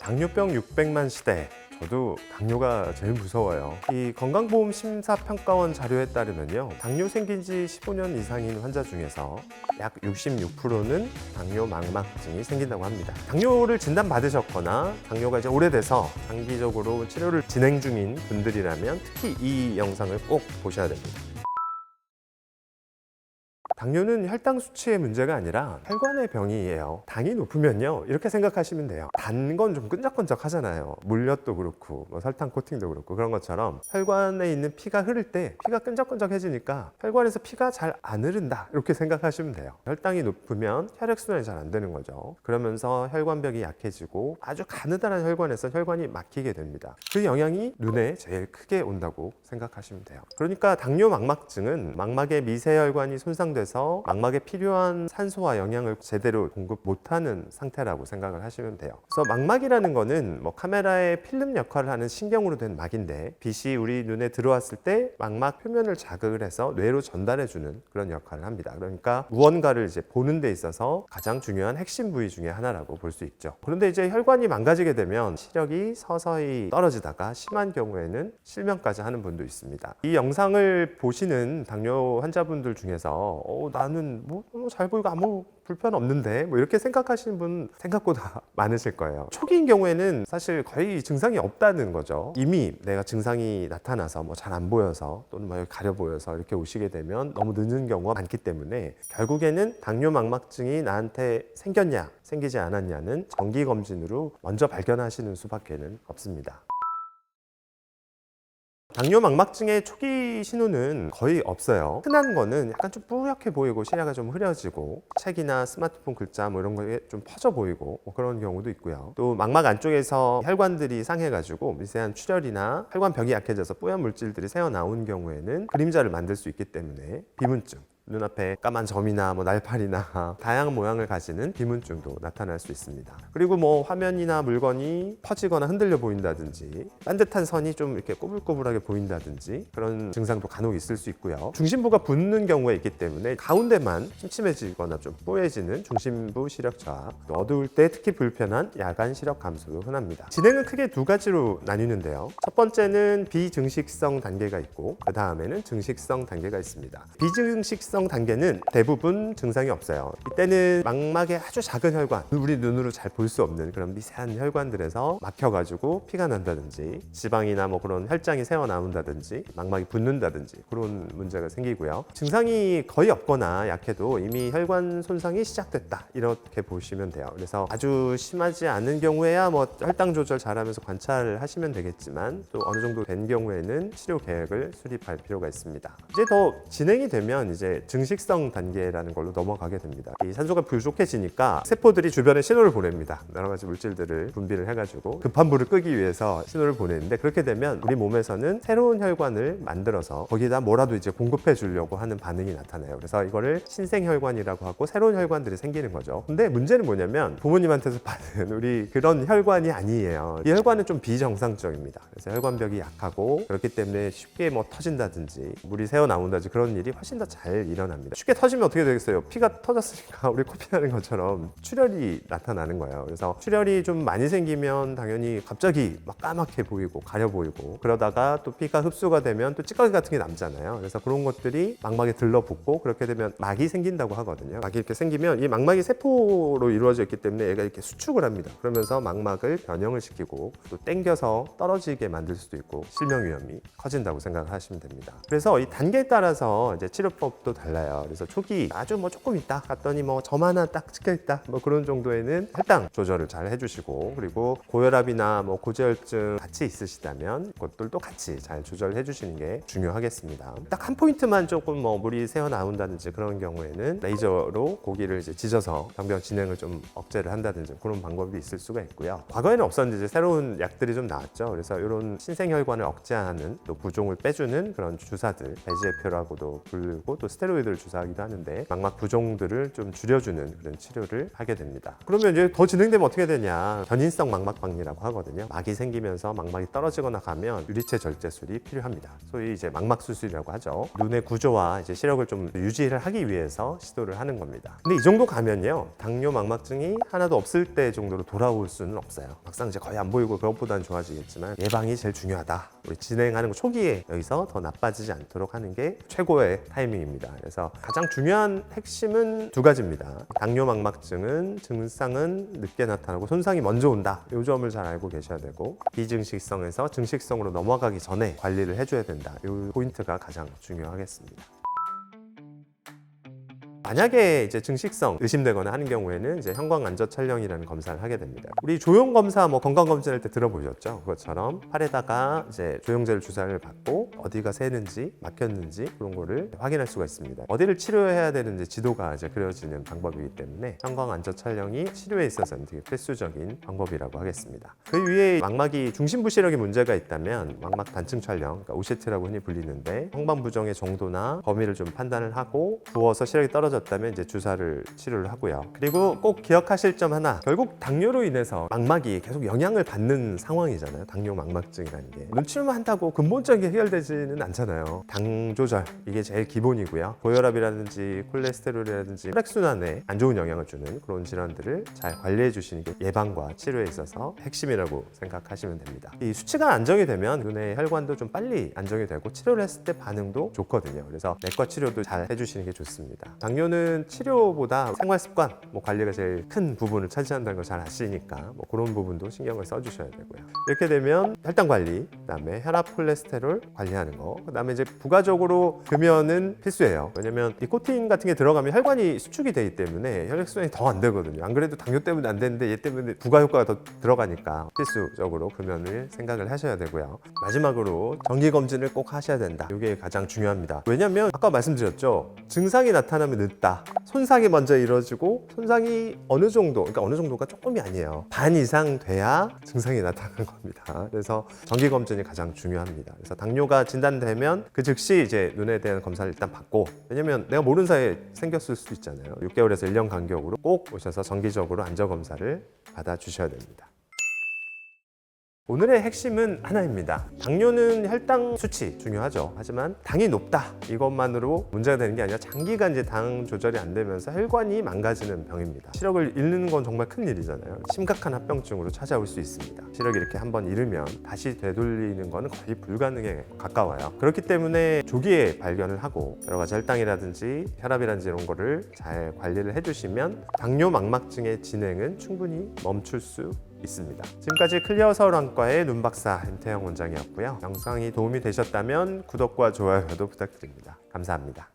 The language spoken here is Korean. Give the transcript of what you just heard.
당뇨병 600만 시대. 저도 당뇨가 제일 무서워요. 이 건강보험 심사평가원 자료에 따르면요, 당뇨 생긴 지 15년 이상인 환자 중에서 약 66%는 당뇨 망막증이 생긴다고 합니다. 당뇨를 진단받으셨거나 당뇨가 이제 오래돼서 장기적으로 치료를 진행 중인 분들이라면 특히 이 영상을 꼭 보셔야 됩니다. 당뇨는 혈당 수치의 문제가 아니라 혈관의 병이에요. 당이 높으면요, 이렇게 생각하시면 돼요. 단 건 좀 끈적끈적 하잖아요. 물엿도 그렇고 뭐 설탕 코팅도 그렇고, 그런 것처럼 혈관에 있는 피가 흐를 때 피가 끈적끈적해지니까 혈관에서 피가 잘 안 흐른다, 이렇게 생각하시면 돼요. 혈당이 높으면 혈액순환이 잘 안 되는 거죠. 그러면서 혈관벽이 약해지고 아주 가느다란 혈관에서 혈관이 막히게 됩니다. 그 영향이 눈에 제일 크게 온다고 생각하시면 돼요. 그러니까 당뇨 망막증은 망막의 미세혈관이 손상돼서 망막에 필요한 산소와 영양을 제대로 공급 못하는 상태라고 생각을 하시면 돼요. 그래서 망막이라는 거는 뭐 카메라의 필름 역할을 하는 신경으로 된 막인데, 빛이 우리 눈에 들어왔을 때 망막 표면을 자극을 해서 뇌로 전달해주는 그런 역할을 합니다. 그러니까 무언가를 이제 보는 데 있어서 가장 중요한 핵심 부위 중에 하나라고 볼 수 있죠. 그런데 이제 혈관이 망가지게 되면 시력이 서서히 떨어지다가 심한 경우에는 실명까지 하는 분도 있습니다. 이 영상을 보시는 당뇨 환자분들 중에서 나는 뭐 잘 보이고 아무 불편 없는데 뭐 이렇게 생각하시는 분 생각보다 많으실 거예요. 초기인 경우에는 사실 거의 증상이 없다는 거죠. 이미 내가 증상이 나타나서 뭐 잘 안 보여서 또는 뭐 가려 보여서 이렇게 오시게 되면 너무 늦은 경우가 많기 때문에, 결국에는 당뇨 망막증이 나한테 생겼냐 생기지 않았냐는 정기 검진으로 먼저 발견하시는 수밖에는 없습니다. 당뇨 망막증의 초기 신호는 거의 없어요. 흔한 거는 약간 좀 뿌옇게 보이고 시야가 좀 흐려지고 책이나 스마트폰 글자 뭐 이런 거에 좀 퍼져 보이고 뭐 그런 경우도 있고요. 또 망막 안쪽에서 혈관들이 상해가지고 미세한 출혈이나 혈관벽이 약해져서 뿌연 물질들이 새어나온 경우에는 그림자를 만들 수 있기 때문에 비문증, 눈앞에 까만 점이나 뭐 날파리나 다양한 모양을 가지는 비문증도 나타날 수 있습니다. 그리고 뭐 화면이나 물건이 퍼지거나 흔들려 보인다든지 반듯한 선이 좀 이렇게 꼬불꼬불하게 보인다든지 그런 증상도 간혹 있을 수 있고요. 중심부가 붓는 경우가 있기 때문에 가운데만 침침해지거나 좀 뽀얘지는 중심부 시력 저하, 또 어두울 때 특히 불편한 야간 시력 감소도 흔합니다. 진행은 크게 두 가지로 나뉘는데요. 첫 번째는 비증식성 단계가 있고, 그 다음에는 증식성 단계가 있습니다. 비증식성 단계는 대부분 증상이 없어요. 이때는 망막의 아주 작은 혈관, 우리 눈으로 잘 볼 수 없는 그런 미세한 혈관들에서 막혀가지고 피가 난다든지 지방이나 뭐 그런 혈장이 새어나온다든지 망막이 붓는다든지 그런 문제가 생기고요. 증상이 거의 없거나 약해도 이미 혈관 손상이 시작됐다, 이렇게 보시면 돼요. 그래서 아주 심하지 않은 경우에야 뭐 혈당 조절 잘하면서 관찰을 하시면 되겠지만, 또 어느 정도 된 경우에는 치료 계획을 수립할 필요가 있습니다. 이제 더 진행이 되면 이제 증식성 단계라는 걸로 넘어가게 됩니다. 이 산소가 부족해지니까 세포들이 주변에 신호를 보냅니다. 여러 가지 물질들을 분비를 해가지고 급한 불을 끄기 위해서 신호를 보내는데, 그렇게 되면 우리 몸에서는 새로운 혈관을 만들어서 거기다 뭐라도 이제 공급해 주려고 하는 반응이 나타나요. 그래서 이거를 신생혈관이라고 하고 새로운 혈관들이 생기는 거죠. 근데 문제는 뭐냐면 부모님한테서 받은 우리 그런 혈관이 아니에요. 이 혈관은 좀 비정상적입니다. 그래서 혈관벽이 약하고 그렇기 때문에 쉽게 뭐 터진다든지 물이 새어 나온다든지 그런 일이 훨씬 더 잘 일어납니다. 쉽게 터지면 어떻게 되겠어요? 피가 터졌으니까 우리 코피 나는 것처럼 출혈이 나타나는 거예요. 그래서 출혈이 좀 많이 생기면 당연히 갑자기 막 까맣게 보이고 가려 보이고, 그러다가 또 피가 흡수가 되면 또 찌꺼기 같은 게 남잖아요. 그래서 그런 것들이 망막에 들러붙고, 그렇게 되면 막이 생긴다고 하거든요. 막이 이렇게 생기면 이 망막이 세포로 이루어져 있기 때문에 얘가 이렇게 수축을 합니다. 그러면서 망막을 변형을 시키고 또 당겨서 떨어지게 만들 수도 있고 실명 위험이 커진다고 생각을 하시면 됩니다. 그래서 이 단계에 따라서 이제 치료법도 달라요. 그래서 초기 아주 뭐 조금 있다 갔더니 뭐 점 하나 딱 찍혀 있다 뭐 그런 정도에는 혈당 조절을 잘 해주시고, 그리고 고혈압이나 뭐 고지혈증 같이 있으시다면 그것들도 같이 잘 조절해 주시는 게 중요하겠습니다. 딱 한 포인트만 조금 뭐 물이 새어 나온다든지 그런 경우에는 레이저로 고기를 이제 찢어서 병변 진행을 좀 억제를 한다든지 그런 방법이 있을 수가 있고요. 과거에는 없었는데 이제 새로운 약들이 좀 나왔죠. 그래서 이런 신생혈관을 억제하는 또 부종을 빼주는 그런 주사들, 배지에표라고도 불리고 또 스테로이드 스테로이드를 주사하기도 하는데 망막 부종들을 좀 줄여주는 그런 치료를 하게 됩니다. 그러면 이제 더 진행되면 어떻게 되냐, 견인성 망막박리라고 하거든요. 막이 생기면서 망막이 떨어지거나 가면 유리체 절제술이 필요합니다. 소위 이제 망막 수술이라고 하죠. 눈의 구조와 이제 시력을 좀 유지를 하기 위해서 시도를 하는 겁니다. 근데 이 정도 가면요, 당뇨 망막증이 하나도 없을 때 정도로 돌아올 수는 없어요. 막상 이제 거의 안 보이고 그것보다는 좋아지겠지만 예방이 제일 중요하다. 우리 진행하는 거 초기에 여기서 더 나빠지지 않도록 하는 게 최고의 타이밍입니다. 그래서 가장 중요한 핵심은 두 가지입니다. 당뇨 망막증은 증상은 늦게 나타나고 손상이 먼저 온다. 이 점을 잘 알고 계셔야 되고, 비증식성에서 증식성으로 넘어가기 전에 관리를 해줘야 된다. 이 포인트가 가장 중요하겠습니다. 만약에 이제 증식성 의심되거나 하는 경우에는 이제 형광 안저 촬영이라는 검사를 하게 됩니다. 우리 조형 검사 뭐 건강 검진할 때 들어보셨죠? 그것처럼 팔에다가 이제 조영제를 주사를 받고 어디가 새는지 막혔는지 그런 거를 확인할 수가 있습니다. 어디를 치료해야 되는지 지도가 이제 그려지는 방법이기 때문에 형광 안저 촬영이 치료에 있어서는 되게 필수적인 방법이라고 하겠습니다. 그 위에 망막이 중심부 시력에 문제가 있다면 망막 단층 촬영, 그러니까 오시트라고 흔히 불리는데, 형광 부종의 정도나 범위를 좀 판단을 하고 부어서 시력이 떨어졌다면 이제 주사를 치료를 하고요. 그리고 꼭 기억하실 점 하나, 결국 당뇨로 인해서 망막이 계속 영향을 받는 상황이잖아요. 당뇨 망막증이라는 게 눈치료만 한다고 근본적인 해결되지는 않잖아요. 당 조절, 이게 제일 기본이고요. 고혈압이라든지 콜레스테롤이라든지 혈액순환에 안 좋은 영향을 주는 그런 질환들을 잘 관리해 주시는 게 예방과 치료에 있어서 핵심이라고 생각하시면 됩니다. 이 수치가 안정이 되면 눈의 혈관도 좀 빨리 안정이 되고 치료를 했을 때 반응도 좋거든요. 그래서 내과 치료도 잘 해주시는 게 좋습니다. 당뇨는 치료보다 생활습관 관리가 제일 큰 부분을 차지한다는 걸 잘 아시니까 그런 부분도 신경을 써주셔야 되고요. 이렇게 되면 혈당 관리, 그다음에 혈압, 콜레스테롤 관리하는 거, 그다음에 이제 부가적으로 금연은 필수예요. 왜냐면 니코틴 같은 게 들어가면 혈관이 수축이 되기 때문에 혈액순환이 더 안 되거든요. 안 그래도 당뇨 때문에 안 되는데 얘 때문에 부가 효과가 더 들어가니까 필수적으로 금연을 생각을 하셔야 되고요. 마지막으로 정기 검진을 꼭 하셔야 된다. 이게 가장 중요합니다. 왜냐면 아까 말씀드렸죠. 증상이 나타나면 늦다. 손상이 먼저 이루어지고, 손상이 어느 정도, 그러니까 어느 정도가 조금이 아니에요. 반 이상 돼야 증상이 나타나는 겁니다. 그래서 정기 검진이 가장 중요합니다. 그래서 당뇨가 진단되면 그 즉시 이제 눈에 대한 검사를 일단 받고, 왜냐면 내가 모르는 사이에 생겼을 수도 있잖아요. 6개월에서 1년 간격으로 꼭 오셔서 정기적으로 안저 검사를 받아 주셔야 됩니다. 오늘의 핵심은 하나입니다. 당뇨는 혈당 수치 중요하죠. 하지만 당이 높다, 이것만으로 문제가 되는 게 아니라 장기간 이제 당 조절이 안 되면서 혈관이 망가지는 병입니다. 시력을 잃는 건 정말 큰 일이잖아요. 심각한 합병증으로 찾아올 수 있습니다. 시력이 이렇게 한번 잃으면 다시 되돌리는 건 거의 불가능에 가까워요. 그렇기 때문에 조기에 발견을 하고 여러 가지 혈당이라든지 혈압이라든지 이런 거를 잘 관리를 해주시면 당뇨 망막증의 진행은 충분히 멈출 수 있습니다. 지금까지 클리어 서울안과의 눈박사 임태형 원장이었고요. 영상이 도움이 되셨다면 구독과 좋아요도 부탁드립니다. 감사합니다.